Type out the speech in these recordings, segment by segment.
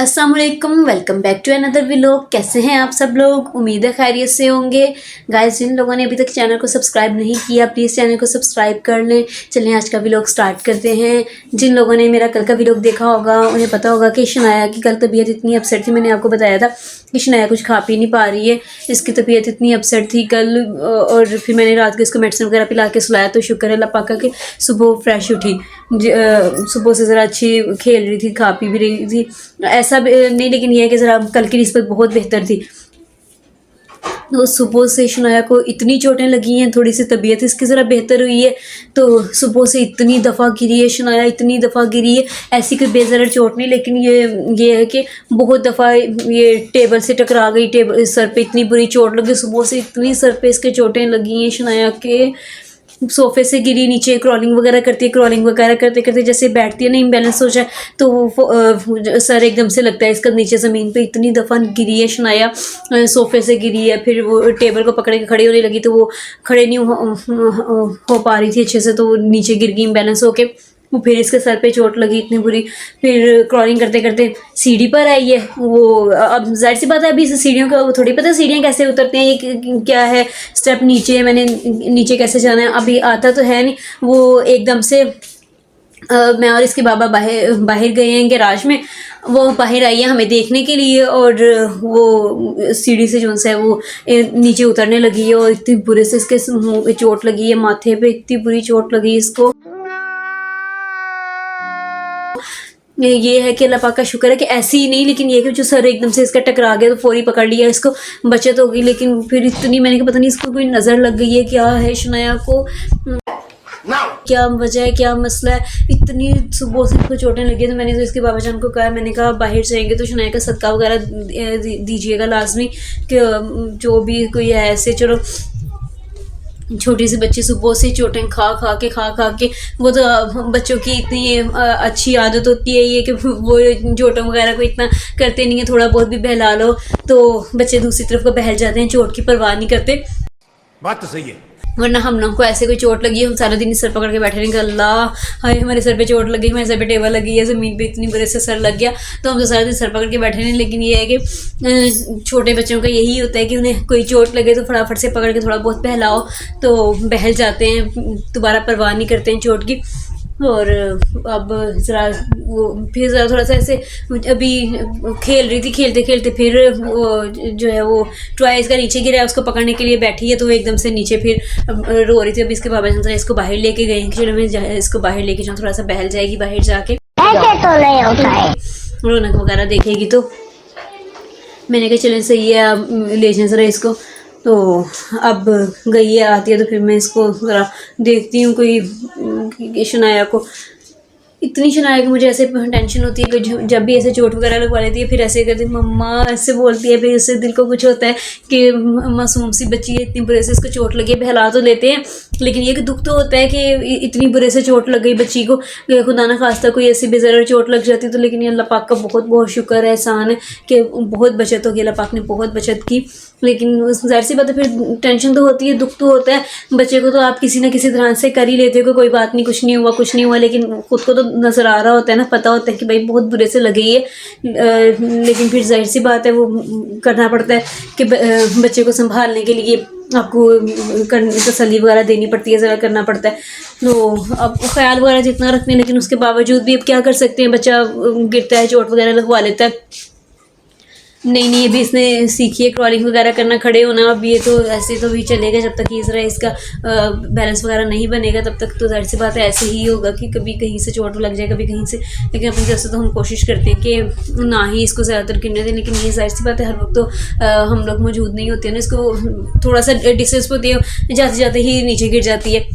अस्सलाम वालेकुम, welcome back to another vlog. कैसे हैं आप सब लोग? उम्मीद है खैरियत से होंगे। गाइस, जिन लोगों ने अभी तक चैनल को सब्सक्राइब नहीं किया प्लीज़ चैनल को सब्सक्राइब कर लें। चलें आज का व्लॉग स्टार्ट करते हैं। जिन लोगों ने मेरा कल का व्लॉग देखा होगा उन्हें पता होगा कि शनाया की कल तबीयत इतनी अपसेट थी। मैंने आपको बताया था कि शनाया कुछ खा पी नहीं पा रही है, इसकी तबीयत इतनी अपसेट थी कल। और फिर मैंने रात को इसको मेडिसिन वगैरह पिला के सुलाया, तो शुक्र है अल्लाह पाक का कि सुबह फ्रेश उठी। सुबह से ज़रा अच्छी खेल रही थी, खा पी भी रही थी, ऐसा नहीं, लेकिन यह है कि ज़रा कल की निस्बत बहुत बेहतर थी। तो सुबह से शनाया को इतनी चोटें लगी हैं, थोड़ी सी तबीयत इसकी ज़रा बेहतर हुई है। तो सुबह से इतनी दफ़ा गिरी है शनाया, इतनी दफ़ा गिरी है। ऐसी कोई बेज़र चोट नहीं, लेकिन ये है कि बहुत दफ़ा ये टेबल से टकरा गई, टेबल सर पे इतनी बुरी चोट लगी। सुबह से इतनी सर पे इसके चोटें लगी हैं शनाया के। सोफ़े से गिरी, नीचे क्रॉलिंग वगैरह करती है, क्रॉलिंग वगैरह करते करते जैसे बैठती है ना, इम्बैलेंस हो जाए तो वो सर एकदम से लगता है इसका नीचे ज़मीन पे। इतनी दफ़ा गिरी है शनाया, सोफ़े से गिरी है, फिर वो टेबल को पकड़ के खड़ी होने लगी तो वो खड़े नहीं हो पा रही थी अच्छे से, तो वो नीचे गिर गई इम्बैलेंस होके। वो फिर इसके सर पे चोट लगी इतनी बुरी। फिर क्रॉलिंग करते करते सीढ़ी पर आई है वो। अब जाहिर सी बात है अभी सीढ़ियों का वो थोड़ी पता सीढ़ियाँ कैसे उतरते हैं, ये क्या है स्टेप नीचे, मैंने नीचे कैसे जाना है अभी आता तो है नहीं। वो एकदम से मैं और इसके बाबा बाहर गए हैं गैराज में। वो बाहर आई है हमें देखने के लिए, और वो सीढ़ी से जो है वो नीचे उतरने लगी है, और इतनी बुरे से इसके मुँह पे चोट लगी है, माथे पे इतनी बुरी चोट लगी इसको। ये है कि अल्लाह पाक का शुक्र है कि ऐसी ही नहीं, लेकिन ये कि जो सर एकदम से इसका टकरा गया तो फौरी पकड़ लिया इसको, बचत हो गई। लेकिन फिर इतनी मैंने कहा पता नहीं इसको कोई नज़र लग गई है, क्या है शनाया को, क्या वजह है, क्या मसला है। इतनी सुबह से इसको चोटें लगी, तो मैंने तो इसके बाबा जान को कहा, मैंने कहा बाहर जाएंगे तो शनाया का सदका वगैरह दीजिएगा लाजमी, कि जो भी कोई है ऐसे। चलो छोटी सी बच्ची सुबह से चोटें खा खा के वो तो बच्चों की इतनी अच्छी आदत होती है ये कि वो चोटों वगैरह को इतना करते नहीं है, थोड़ा बहुत भी बहला लो तो बच्चे दूसरी तरफ को बहल जाते हैं, चोट की परवाह नहीं करते। बात तो सही है। वरना हम लोग को ऐसे कोई चोट लगी है हम सारा दिन सर पकड़ के बैठे रहेंगे, अल्लाह हाय हमारे सर पे चोट लगी, हमारे सर पे टेबल लगी है, ज़मीन पे इतनी बुरे से सर लग गया, तो हम तो सारा दिन सर पकड़ के बैठे नहीं। लेकिन ये है कि छोटे बच्चों का यही होता है कि उन्हें कोई चोट लगे तो फटाफट से पकड़ के थोड़ा बहुत बहलाओ तो बहल जाते हैं, दोबारा परवाह नहीं करते हैं चोट की। और अब ज़रा वो फिर ज़रा थोड़ा सा ऐसे अभी खेल रही थी, खेलते खेलते फिर वो जो है वो टॉय इसका नीचे गिरा है, उसको पकड़ने के लिए बैठी है तो वो एकदम से नीचे फिर रो रही थी। अभी इसके बाबा जरा इसको बाहर लेके गए कि चलो मैं इसको बाहर लेके जाऊँ, थोड़ा सा बहल जाएगी बाहर जाके, ऐसे तो नहीं होता है, रौनक वगैरह देखेगी। तो मैंने कहा चलें सही है अब ले जाएं ज़रा इसको। तो अब गई है, आती है तो फिर मैं इसको ज़रा देखती हूँ कोई शनाया को। इतनी शनाया कि मुझे ऐसे टेंशन होती है कि जब भी ऐसे चोट वगैरह लगवा लेती है फिर ऐसे करती है मम्मा ऐसे बोलती है, फिर उससे दिल को कुछ होता है कि मासूम सी बच्ची है, इतनी बुरे से इसको चोट लगी है। बहला तो लेते हैं लेकिन ये कि दुख तो होता है कि इतनी बुरे से चोट लग गई बच्ची को, खुदा ना खास्ता कोई ऐसी बेज़र चोट लग जाती तो। लेकिन अल्लाह पाक का बहुत बहुत शुक्र है, एहसान है कि बहुत बचत होगी, अल्लाह पाक ने बहुत बचत की। लेकिन जाहिर सी बात है फिर टेंशन तो होती है, दुख तो होता है। बच्चे को तो आप किसी ना किसी तरह से कर ही लेते हो कि कोई बात नहीं, कुछ नहीं हुआ, लेकिन खुद को तो नज़र आ रहा होता है ना, पता होता है कि भाई बहुत बुरे से लगी है। लेकिन फिर जाहिर सी बात है वो करना पड़ता है कि बच्चे को संभालने के लिए आपको तसल्ली वगैरह देनी पड़ती है, ज़रा करना पड़ता है। तो अब ख्याल वगैरह जितना रखते हैं, लेकिन उसके बावजूद भी अब क्या कर सकते हैं, बच्चा गिरता है चोट वगैरह लगवा लेता है। नहीं अभी इसने सीखी है क्रॉलिंग वगैरह करना, खड़े होना। अब ये तो ऐसे तो भी चलेगा जब तक ये ज़रा इसका बैलेंस वगैरह नहीं बनेगा, तब तक तो जाहिर सी बात है ऐसे ही होगा कि कभी कहीं से चोट लग जाए कभी कहीं से। लेकिन अपनी तरफ से तो हम कोशिश करते हैं कि ना ही इसको ज़्यादातर गिरने दें। लेकिन ये जाहिर सी बात है हर वक्त तो हम लोग मौजूद नहीं होते हैं ना, इसको थोड़ा सा डिस्टेंस होती है, जाते जाते ही नीचे गिर जाती है।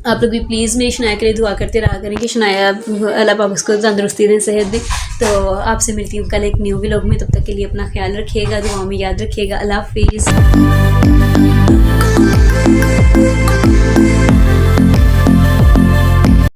आप लोग भी प्लीज़ मेरी शनाया के लिए दुआ करते रहा करें कि शनाया अल्लाह पाक उसको तंदुरुस्ती दें, सेहत दें। तो आपसे मिलती हूँ कल एक न्यू व्लॉग में, तब तक के लिए अपना ख्याल रखिएगा, दुआओं में याद रखिएगा। अल्लाह हाफिज़।